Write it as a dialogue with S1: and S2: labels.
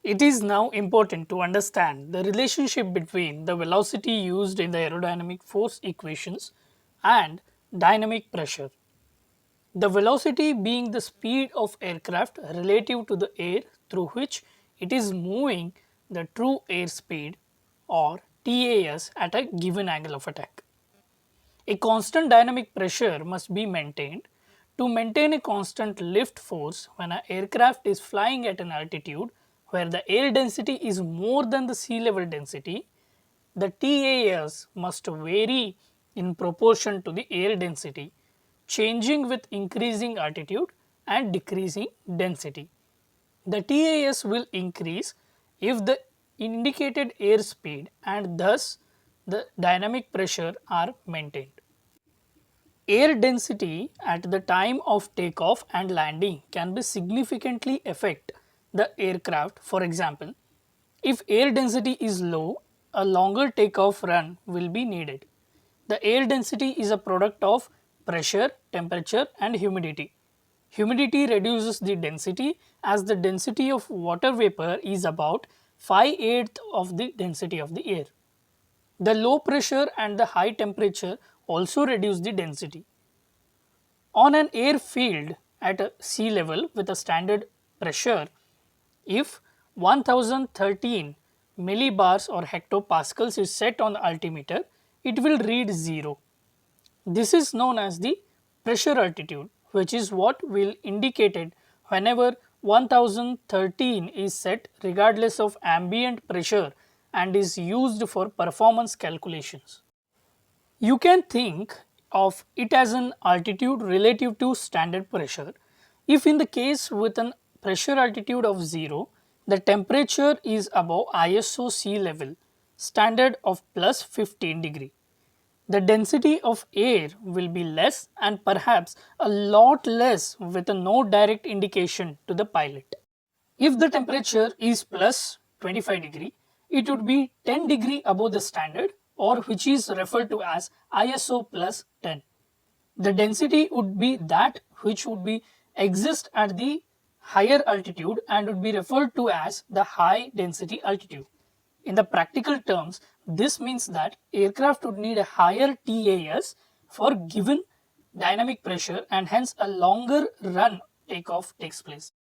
S1: It is now important to understand the relationship between the velocity used in the aerodynamic force equations and dynamic pressure. The velocity being the speed of aircraft relative to the air through which it is moving, the true airspeed or TAS at a given angle of attack. A constant dynamic pressure must be maintained. To maintain a constant lift force when an aircraft is flying at an altitude where the air density is more than the sea level density, the TAS must vary in proportion to the air density, changing with increasing altitude and decreasing density. The TAS will increase if the indicated airspeed and thus the dynamic pressure are maintained. Air density at the time of takeoff and landing can be significantly affect the aircraft. For example, if air density is low, a longer takeoff run will be needed. The air density is a product of pressure, temperature and humidity. Humidity reduces the density as the density of water vapor is about 5/8 of the density of the air. The low pressure and the high temperature also reduce the density. On an airfield at a sea level with a standard pressure, if 1013 millibars or hectopascals is set on the altimeter, it will read 0. This is known as the pressure altitude, which is what will indicated whenever 1013 is set regardless of ambient pressure and is used for performance calculations. You can think of it as an altitude relative to standard pressure. If in the case with an pressure altitude of 0, the temperature is above ISO sea level standard of plus 15 degree. The density of air will be less and perhaps a lot less with no direct indication to the pilot. If the temperature is plus 25 degree, it would be 10 degree above the standard or which is referred to as ISO plus 10. The density would be that which would be exist at the higher altitude and would be referred to as the high density altitude. In the practical terms, this means that aircraft would need a higher TAS for given dynamic pressure and hence a longer run takeoff takes place.